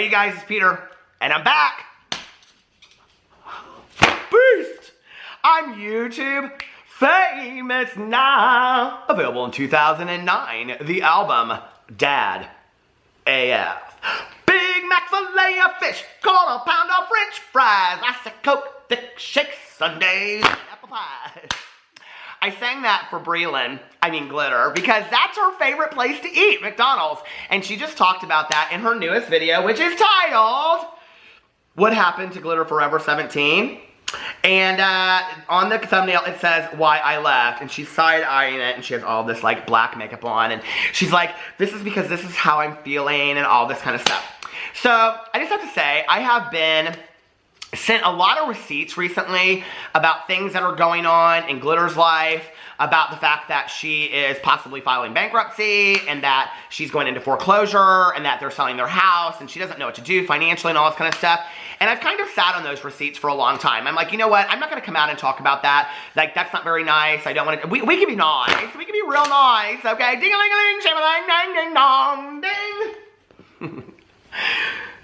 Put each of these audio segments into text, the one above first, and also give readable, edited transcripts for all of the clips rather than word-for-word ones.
Hey you guys, it's Peter, and I'm back. Beast! I'm YouTube famous now. Available in 2009, the album Dad AF. Big Mac filet of fish, quarter pound of French fries, ice Coke, thick shakes, sundaes, and apple pies. I sang that for Glitter, because that's her favorite place to eat, McDonald's. And she just talked about that in her newest video, which is titled, What Happened to Glitterforever17? And on the thumbnail, it says, Why I Left. And she's side-eyeing it, and she has all this, like, black makeup on. And she's like, this is because this is how I'm feeling, and all this kind of stuff. So, I just have to say, I have been sent a lot of receipts recently about things that are going on in Glitter's life, about the fact that she is possibly filing bankruptcy, and that she's going into foreclosure, and that they're selling their house, and she doesn't know what to do financially and all this kind of stuff. And I've kind of sat on those receipts for a long time. I'm like, you know what? I'm not going to come out and talk about that. Like, that's not very nice. I don't want to. We can be nice. We can be real nice, okay? Ding-a-ling-a-ling, sham-a-lang, ding-ding-dong, ding.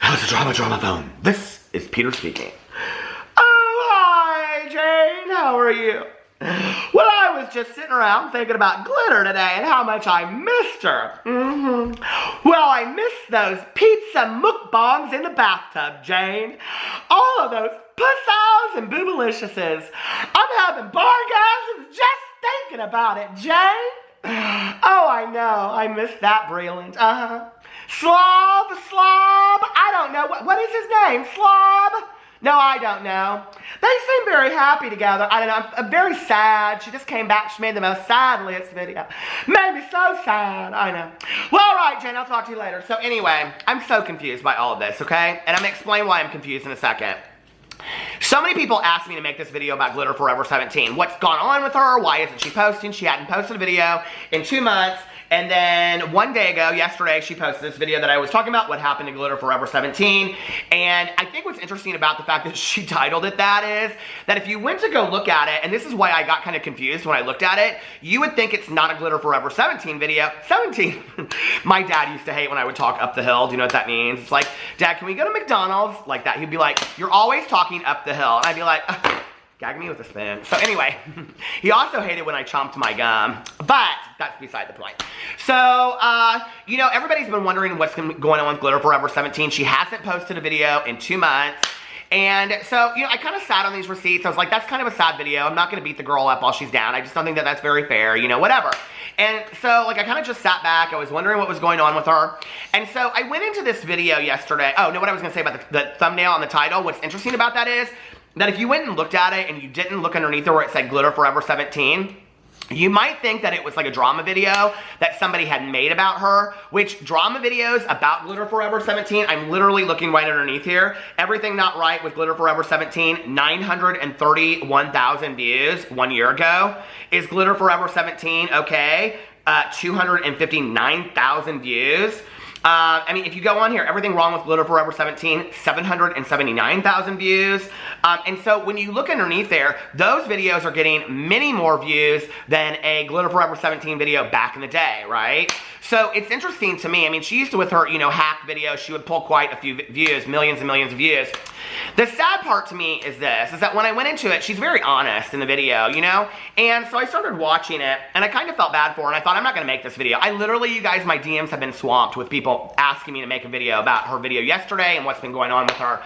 How's the drama phone? This is Peter speaking. Oh, hi, Jane. How are you? Well, I was just sitting around thinking about Glitter today and how much I missed her. Well, I missed those pizza mukbangs in the bathtub, Jane. All of those puss-outs and boobaliciouses. I'm having bargasms just thinking about it, Jane. Oh, I know. I missed that, Breland. Slob. I don't know. What is his name? Slob? No, I don't know. They seem very happy together. I don't know. I'm very sad. She just came back. She made the most sadliest video. Made me so sad. I know. Well, all right, Jane. I'll talk to you later. So anyway, I'm so confused by all of this, okay? And I'm going to explain why I'm confused in a second. So many people asked me to make this video about Glitterforever17. What's gone on with her? Why isn't she posting? She hadn't posted a video in 2 months. And then one day ago, yesterday, she posted this video that I was talking about, what happened to Glitterforever17. And I think what's interesting about the fact that she titled it that is, that if you went to go look at it, and this is why I got kind of confused when I looked at it, you would think it's not a Glitterforever17 video. 17. My dad used to hate when I would talk up the hill. Do you know what that means? It's like, Dad, can we go to McDonald's? Like that. He'd be like, you're always talking up the hill. And I'd be like, gag me with a spoon. So anyway, he also hated when I chomped my gum, but that's beside the point. So, you know, everybody's been wondering what's going on with Glitterforever17. She hasn't posted a video in 2 months. And so, you know, I kind of sat on these receipts. I was like, that's kind of a sad video. I'm not going to beat the girl up while she's down. I just don't think that that's very fair, you know, whatever. And so, like, I kind of just sat back. I was wondering what was going on with her. And so I went into this video yesterday. Oh, no, what I was going to say about the thumbnail and the title. What's interesting about that is that if you went and looked at it and you didn't look underneath it where it said Glitterforever17, you might think that it was like a drama video that somebody had made about her, which drama videos about Glitterforever17, I'm literally looking right underneath here. Everything Not Right with Glitterforever17, 931,000 views 1 year ago. Is Glitterforever17 okay? 259,000 views. I mean, if you go on here, everything wrong with Glitterforever17, 779,000 views. And so when you look underneath there, those videos are getting many more views than a Glitterforever17 video back in the day, right? So it's interesting to me. I mean, she used to, with her, you know, hack videos, she would pull quite a few views, millions and millions of views. The sad part to me is this, is that when I went into it, she's very honest in the video, you know? And so I started watching it, and I kind of felt bad for her, and I thought, I'm not going to make this video. I literally, you guys, my DMs have been swamped with people asking me to make a video about her video yesterday and what's been going on with her.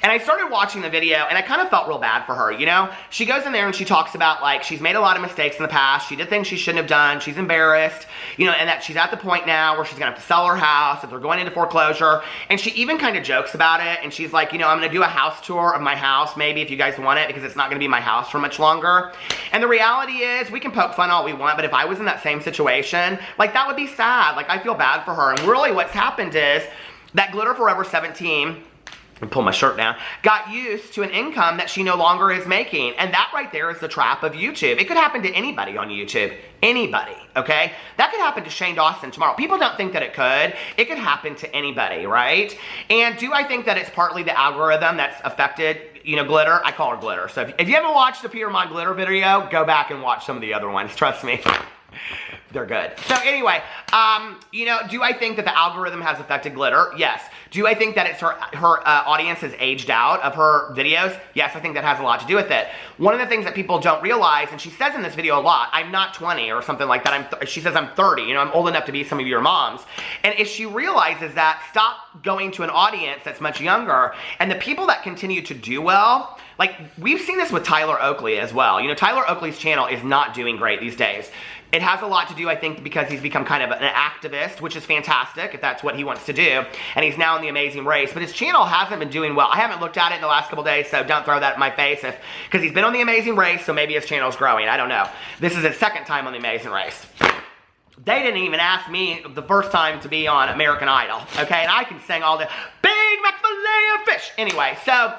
And I started watching the video, and I kind of felt real bad for her, you know? She goes in there and she talks about, like, she's made a lot of mistakes in the past. She did things she shouldn't have done. She's embarrassed, you know, and that she's at the point now where she's going to have to sell her house, that they're going into foreclosure. And she even kind of jokes about it, and she's like, you know, I'm going to do a house tour of my house, maybe, if you guys want it, because it's not going to be my house for much longer. And the reality is, we can poke fun all we want, but if I was in that same situation, like, that would be sad. Like, I feel bad for her. And really what's happened is that Glitterforever17, pull my shirt down, got used to an income that she no longer is making. And that right there is the trap of YouTube. It could happen to anybody on YouTube. Anybody, okay? That could happen to Shane Dawson tomorrow. People don't think that it could. It could happen to anybody, right? And do I think that it's partly the algorithm that's affected, you know, Glitter? I call her Glitter. So if you haven't watched the Peter Monn Glitter video, go back and watch some of the other ones. Trust me. They're good. So anyway, you know, do I think that the algorithm has affected Glitter? Yes. Do I think that it's her audience has aged out of her videos? Yes, I think that has a lot to do with it. One of the things that people don't realize, and she says in this video a lot, I'm not 20 or something like that. She says I'm 30. You know, I'm old enough to be some of your moms. And if she realizes that, stop going to an audience that's much younger. And the people that continue to do well, like we've seen this with Tyler Oakley as well. You know, Tyler Oakley's channel is not doing great these days. It has a lot to do, I think, because he's become kind of an activist, which is fantastic if that's what he wants to do. And he's now in The Amazing Race. But his channel hasn't been doing well. I haven't looked at it in the last couple days, so don't throw that in my face. Because he's been on The Amazing Race, so maybe his channel's growing. I don't know. This is his second time on The Amazing Race. They didn't even ask me the first time to be on American Idol, okay? And I can sing all the Big Mac Filet of Fish. Anyway, so,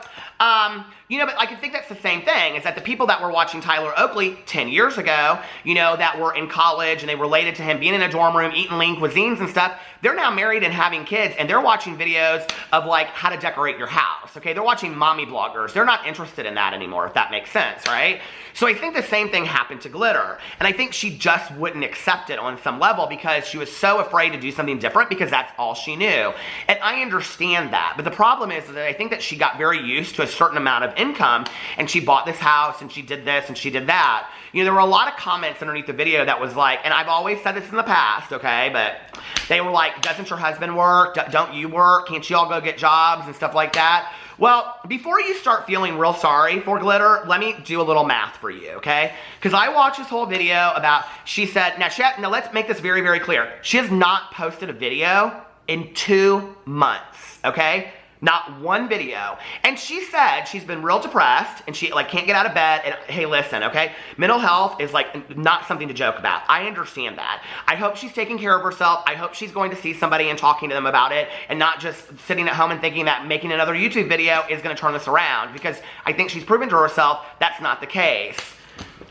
you know, but I think that's the same thing, is that the people that were watching Tyler Oakley 10 years ago, you know, that were in college and they related to him being in a dorm room, eating lean cuisines and stuff, they're now married and having kids, and they're watching videos of, like, how to decorate your house, okay? They're watching mommy bloggers. They're not interested in that anymore, if that makes sense, right? So I think the same thing happened to Glitter, and I think she just wouldn't accept it on some level because she was so afraid to do something different because that's all she knew. And I understand that, but the problem is that I think that she got very used to a certain amount of income, and she bought this house, and she did this, and she did that. You know, there were a lot of comments underneath the video that was like, and I've always said this in the past, okay, but they were like, doesn't your husband work? Don't you work? Can't you all go get jobs and stuff like that? Well, before you start feeling real sorry for Glitter, let me do a little math for you, okay? Because I watched this whole video about, she said, now let's make this very, very clear. She has not posted a video in 2 months, okay? Not one video. And she said she's been real depressed and she like can't get out of bed. And hey, listen, okay? Mental health is like not something to joke about. I understand that. I hope she's taking care of herself. I hope she's going to see somebody and talking to them about it and not just sitting at home and thinking that making another YouTube video is going to turn this around, because I think she's proven to herself that's not the case.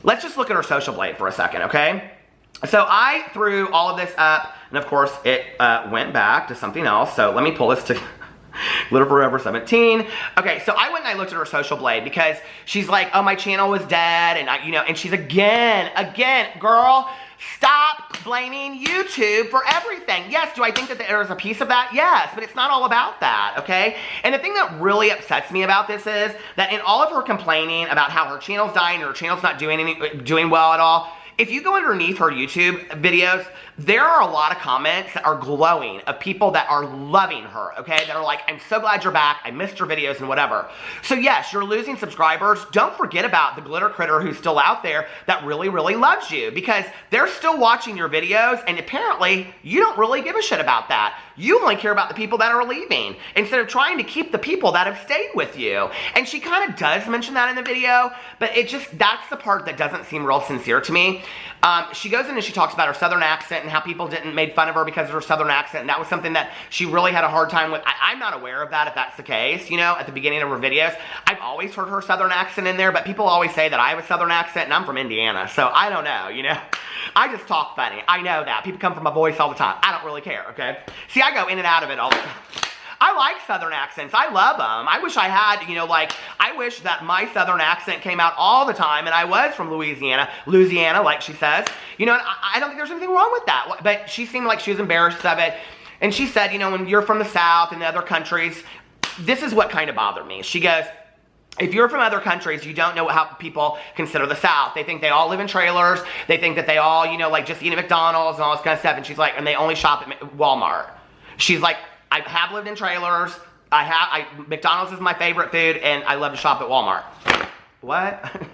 Let's just look at her social blade for a second, okay? So I threw all of this up, and of course it went back to something else. So let me pull this to Glitterforever17. Okay, so I went and I looked at her social blade because she's like, oh, my channel was dead, and and she's again, girl, stop blaming YouTube for everything. Yes, do I think that there's a piece of that? Yes, but it's not all about that, okay? And the thing that really upsets me about this is that in all of her complaining about how her channel's dying or her channel's not doing well at all, if you go underneath her YouTube videos, there are a lot of comments that are glowing of people that are loving her, okay? That are like, I'm so glad you're back. I missed your videos and whatever. So yes, you're losing subscribers. Don't forget about the glitter critter who's still out there that really, really loves you, because they're still watching your videos, and apparently you don't really give a shit about that. You only care about the people that are leaving instead of trying to keep the people that have stayed with you. And she kind of does mention that in the video, but that's the part that doesn't seem real sincere to me. She goes in and she talks about her southern accent and how people made fun of her because of her southern accent, and that was something that she really had a hard time with. I'm not aware of that, if that's the case, at the beginning of her videos. I've always heard her southern accent in there, but people always say that I have a southern accent, and I'm from Indiana, so I don't know, I just talk funny. I know that. People come from my voice all the time. I don't really care, okay? See, I go in and out of it all the time. I like southern accents. I love them. I wish I had, I wish that my southern accent came out all the time and I was from Louisiana, like she says. And I don't think there's anything wrong with that. But she seemed like she was embarrassed of it. And she said, when you're from the South and the other countries, this is what kind of bothered me. She goes, if you're from other countries, you don't know how people consider the South. They think they all live in trailers. They think that they all, just eat at McDonald's and all this kind of stuff. And she's like, and they only shop at Walmart. She's like, I have lived in trailers. McDonald's is my favorite food, and I love to shop at Walmart. What?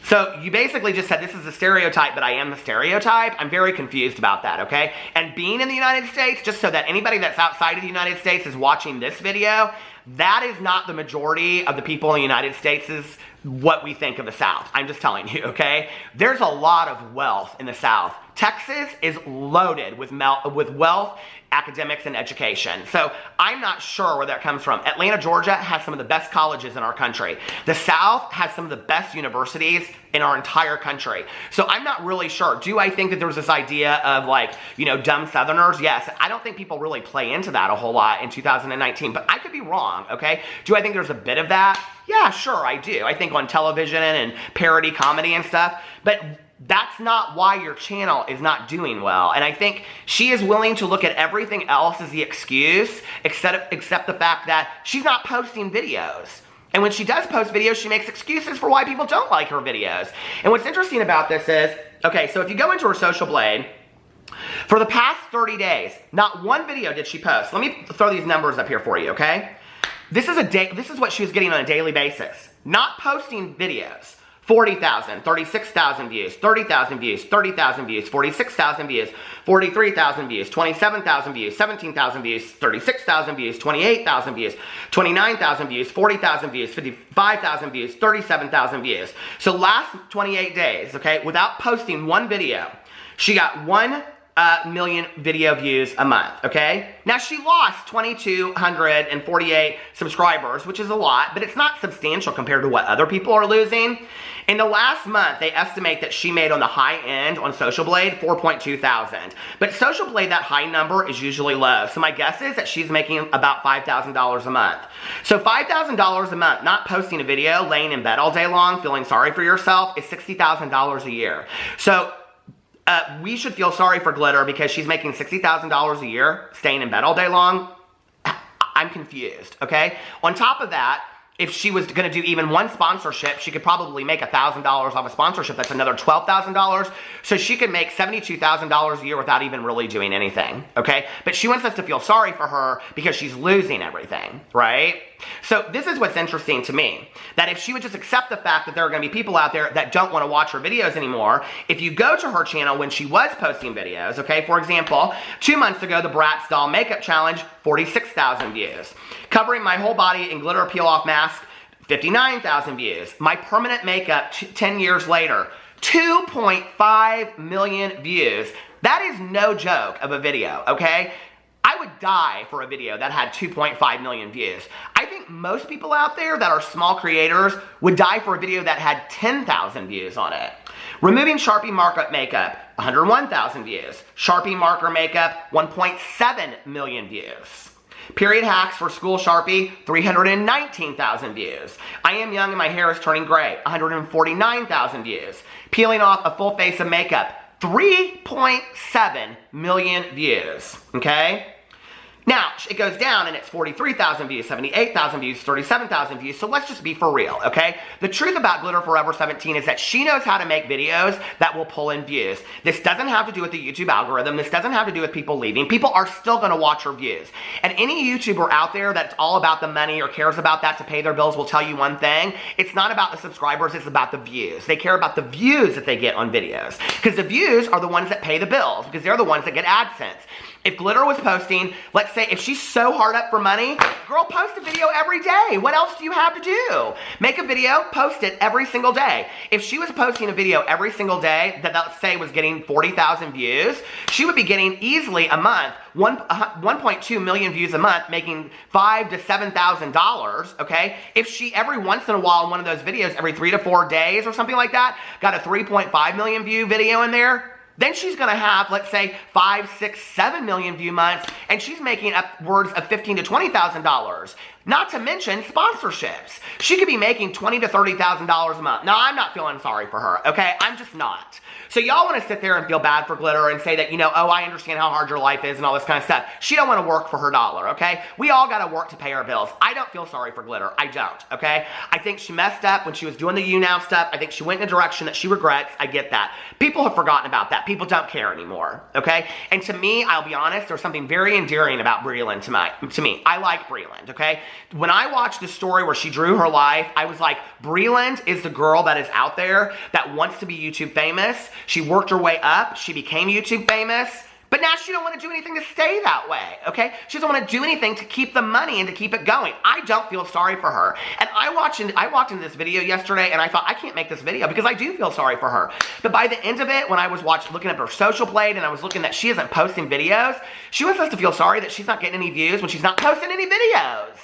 So you basically just said this is a stereotype, but I am the stereotype. I'm very confused about that, okay? And being in the United States, just so that anybody that's outside of the United States is watching this video, that is not the majority of the people in the United States is what we think of the South. I'm just telling you, okay? There's a lot of wealth in the South. Texas is loaded with wealth, academics, and education. So I'm not sure where that comes from. Atlanta, Georgia has some of the best colleges in our country. The South has some of the best universities in our entire country. So I'm not really sure. Do I think that there was this idea of dumb Southerners? Yes. I don't think people really play into that a whole lot in 2019, but I could be wrong, okay? Do I think there's a bit of that? Yeah, sure, I do. I think on television and parody comedy and stuff, but that's not why your channel is not doing well. And I think she is willing to look at everything else as the excuse, except the fact that she's not posting videos. And when she does post videos, she makes excuses for why people don't like her videos. And what's interesting about this is, okay, so if you go into her social blade, for the past 30 days, not one video did she post. Let me throw these numbers up here for you, okay? This is what she was getting on a daily basis. Not posting videos. 40,000, 36,000 views, 30,000 views, 30,000 views, 46,000 views, 43,000 views, 27,000 views, 17,000 views, 36,000 views, 28,000 views, 29,000 views, 40,000 views, 55,000 views, 37,000 views. So last 28 days, okay, without posting one video, she got 1 million video views a month, okay? Now, she lost 2,248 subscribers, which is a lot, but it's not substantial compared to what other people are losing. In the last month, they estimate that she made on the high end on Social Blade 4.2 thousand. But Social Blade, that high number is usually low. So my guess is that she's making about $5,000 a month. So $5,000 a month, not posting a video, laying in bed all day long, feeling sorry for yourself, is $60,000 a year. So we should feel sorry for Glitter because she's making $60,000 a year, staying in bed all day long. I'm confused, okay? On top of that, if she was going to do even one sponsorship, she could probably make $1,000 off a sponsorship. That's another $12,000. So she could make $72,000 a year without even really doing anything, okay? But she wants us to feel sorry for her because she's losing everything, right? So this is what's interesting to me, that if she would just accept the fact that there are going to be people out there that don't want to watch her videos anymore, if you go to her channel when she was posting videos, okay, for example, 2 months ago, the Bratz Doll Makeup Challenge, 46,000 views. Covering my whole body in glitter peel-off mask, 59,000 views. My permanent makeup 10 years later, 2.5 million views. That is no joke of a video, okay? I would die for a video that had 2.5 million views. I think most people out there that are small creators would die for a video that had 10,000 views on it. Removing Sharpie markup makeup, 101,000 views. Sharpie marker makeup, 1.7 million views. Period hacks for school Sharpie, 319,000 views. I am young and my hair is turning gray, 149,000 views. Peeling off a full face of makeup, 3.7 million views, okay? Now, it goes down and it's 43,000 views, 78,000 views, 37,000 views, so let's just be for real, okay? The truth about Glitterforever17 is that she knows how to make videos that will pull in views. This doesn't have to do with the YouTube algorithm. This doesn't have to do with people leaving. People are still going to watch her views. And any YouTuber out there that's all about the money or cares about that to pay their bills will tell you one thing. It's not about the subscribers, it's about the views. They care about the views that they get on videos. Because the views are the ones that pay the bills, because they're the ones that get AdSense. If Glitter was posting, let's say if she's so hard up for money, girl, post a video every day. What else do you have to do? Make a video, post it every single day. If she was posting a video every single day that let's say was getting 40,000 views, she would be getting easily a month 1.2 million views a month, making $5,000 to $7,000, okay? If she every once in a while in one of those videos, every 3 to 4 days or something like that, got a 3.5 million view video in there, then she's going to have, let's say, 5, 6, 7 million view months, and she's making upwards of $15,000 to $20,000. Not to mention sponsorships. She could be making $20,000 to $30,000 a month. Now, I'm not feeling sorry for her, okay? I'm just not. So y'all want to sit there and feel bad for Glitter and say that, you know, oh, I understand how hard your life is and all this kind of stuff. She don't want to work for her dollar, okay? We all got to work to pay our bills. I don't feel sorry for Glitter. I don't, okay? I think she messed up when she was doing the You Now stuff. I think she went in a direction that she regrets. I get that. People have forgotten about that. People don't care anymore, okay? And to me, I'll be honest, there's something very endearing about Breland to me. I like Breland, okay? When I watched the story where she drew her life, I was like, Breland is the girl that is out there that wants to be YouTube famous. She worked her way up. She became YouTube famous. But now she don't want to do anything to stay that way, okay? She doesn't want to do anything to keep the money and to keep it going. I don't feel sorry for her. And I walked into this video yesterday and I thought, I can't make this video because I do feel sorry for her. But by the end of it, when I was looking at her social blade and I was looking that she isn't posting videos, she wants us to feel sorry that she's not getting any views when she's not posting any videos.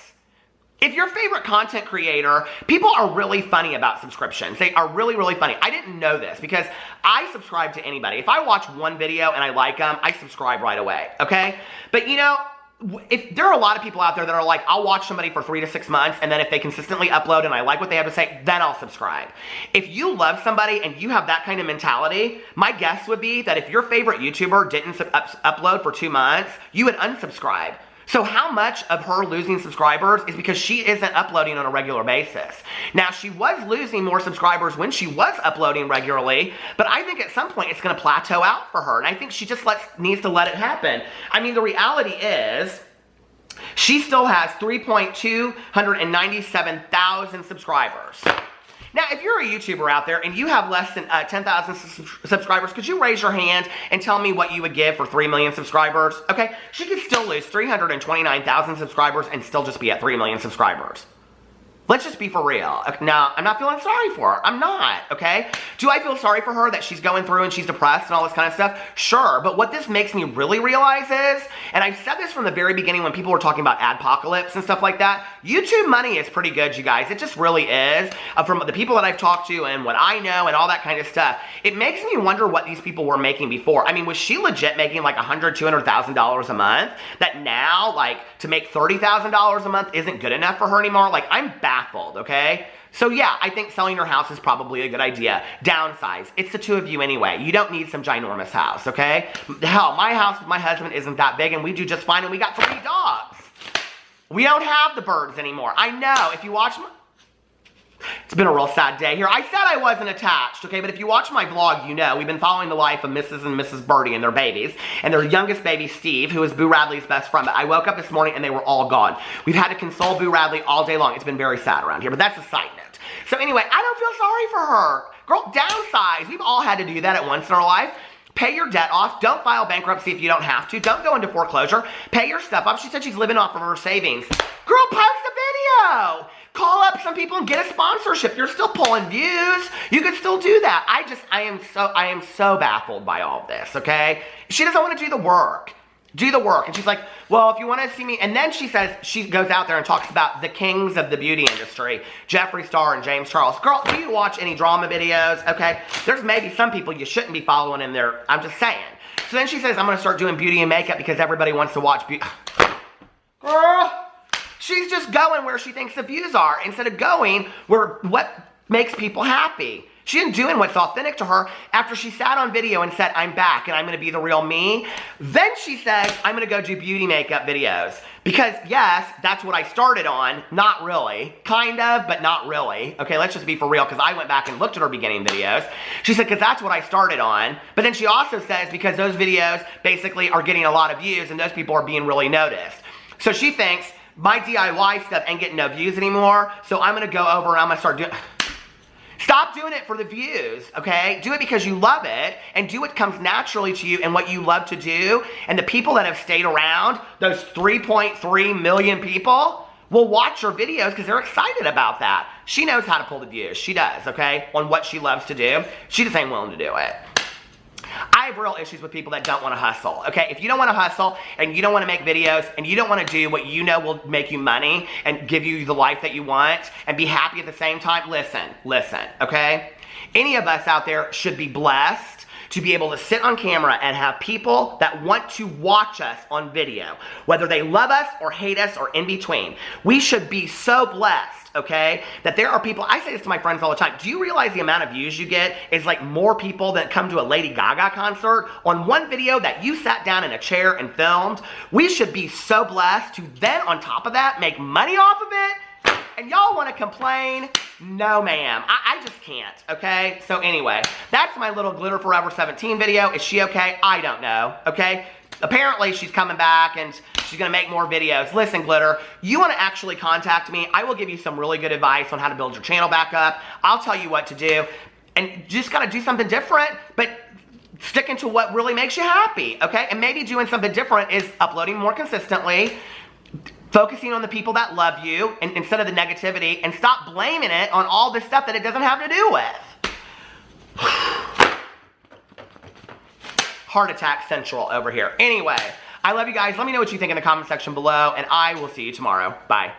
If your favorite content creator, people are really funny about subscriptions. They are really, really funny. I didn't know this because I subscribe to anybody. If I watch one video and I like them, I subscribe right away, okay? But you know, if there are a lot of people out there that are like, I'll watch somebody for 3 to 6 months, and then if they consistently upload and I like what they have to say, then I'll subscribe. If you love somebody and you have that kind of mentality, my guess would be that if your favorite YouTuber didn't upload for 2 months, you would unsubscribe. So how much of her losing subscribers is because she isn't uploading on a regular basis? Now, she was losing more subscribers when she was uploading regularly, but I think at some point it's going to plateau out for her, and I think she just needs to let it happen. I mean, the reality is, she still has 3,297,000 subscribers. Now, if you're a YouTuber out there and you have less than 10,000 subscribers, could you raise your hand and tell me what you would give for 3 million subscribers? Okay, she could still lose 329,000 subscribers and still just be at 3 million subscribers. Let's just be for real. Now, I'm not feeling sorry for her. I'm not, okay? Do I feel sorry for her that she's going through and she's depressed and all this kind of stuff? Sure, but what this makes me really realize is, and I've said this from the very beginning when people were talking about adpocalypse and stuff like that, YouTube money is pretty good, you guys. It just really is. From the people that I've talked to and what I know and all that kind of stuff, it makes me wonder what these people were making before. I mean, was she legit making like $100,000, $200,000 a month? That now, like, to make $30,000 a month isn't good enough for her anymore? Like, I'm baffled, okay? So yeah, I think selling your house is probably a good idea. Downsize. It's the two of you anyway. You don't need some ginormous house, okay? Hell, my house with my husband isn't that big and we do just fine and we got 3 dogs. We don't have the birds anymore. I know, if you watch my... It's been a real sad day here. I said I wasn't attached, okay? But if you watch my vlog, you know we've been following the life of Mrs. and Mrs. Birdie and their babies. And their youngest baby, Steve, who is Boo Radley's best friend. But I woke up this morning and they were all gone. We've had to console Boo Radley all day long. It's been very sad around here, but that's a side note. So anyway, I don't feel sorry for her. Girl, downsize. We've all had to do that at once in our life. Pay your debt off. Don't file bankruptcy if you don't have to. Don't go into foreclosure. Pay your stuff up. She said she's living off of her savings. Girl, post a video. Call up some people and get a sponsorship. You're still pulling views. You could still do that. I am so baffled by all of this, okay? She doesn't want to do the work. Do the work. And she's like, well, if you want to see me, and then she says, she goes out there and talks about the kings of the beauty industry, Jeffree Star and James Charles. Girl, do you watch any drama videos? Okay, there's maybe some people you shouldn't be following in there. I'm just saying. So then she says, I'm going to start doing beauty and makeup because everybody wants to watch beauty. Girl, she's just going where she thinks the views are instead of going where what makes people happy. She isn't doing what's authentic to her. After she sat on video and said, I'm back and I'm going to be the real me, then she says, I'm going to go do beauty makeup videos. Because yes, that's what I started on. Not really. Kind of, but not really. Okay, let's just be for real, because I went back and looked at her beginning videos. She said, because that's what I started on. But then she also says, because those videos basically are getting a lot of views and those people are being really noticed. So she thinks, my DIY stuff ain't getting no views anymore, so I'm going to go over and I'm going to start doing... Stop doing it for the views, okay? Do it because you love it, and do what comes naturally to you and what you love to do. And the people that have stayed around, those 3.3 million people, will watch your videos because they're excited about that. She knows how to pull the views. She does, okay? On what she loves to do. She just ain't willing to do it. I have real issues with people that don't want to hustle, okay? If you don't want to hustle and you don't want to make videos and you don't want to do what you know will make you money and give you the life that you want and be happy at the same time, listen, okay? Any of us out there should be blessed to be able to sit on camera and have people that want to watch us on video, whether they love us or hate us or in between. We should be so blessed, okay, that there are people, I say this to my friends all the time, do you realize the amount of views you get is like more people that come to a Lady Gaga concert on one video that you sat down in a chair and filmed? We should be so blessed to then on top of that make money off of it. And y'all want to complain? No, ma'am. I just can't, okay? So anyway, that's my little Glitterforever17 video. Is she okay? I don't know, okay? Apparently, she's coming back and she's going to make more videos. Listen, Glitter, you want to actually contact me? I will give you some really good advice on how to build your channel back up. I'll tell you what to do. And you just got to do something different, but sticking to what really makes you happy, okay? And maybe doing something different is uploading more consistently, focusing on the people that love you and instead of the negativity, and stop blaming it on all this stuff that it doesn't have to do with. Heart attack central over here. Anyway, I love you guys. Let me know what you think in the comment section below, and I will see you tomorrow. Bye.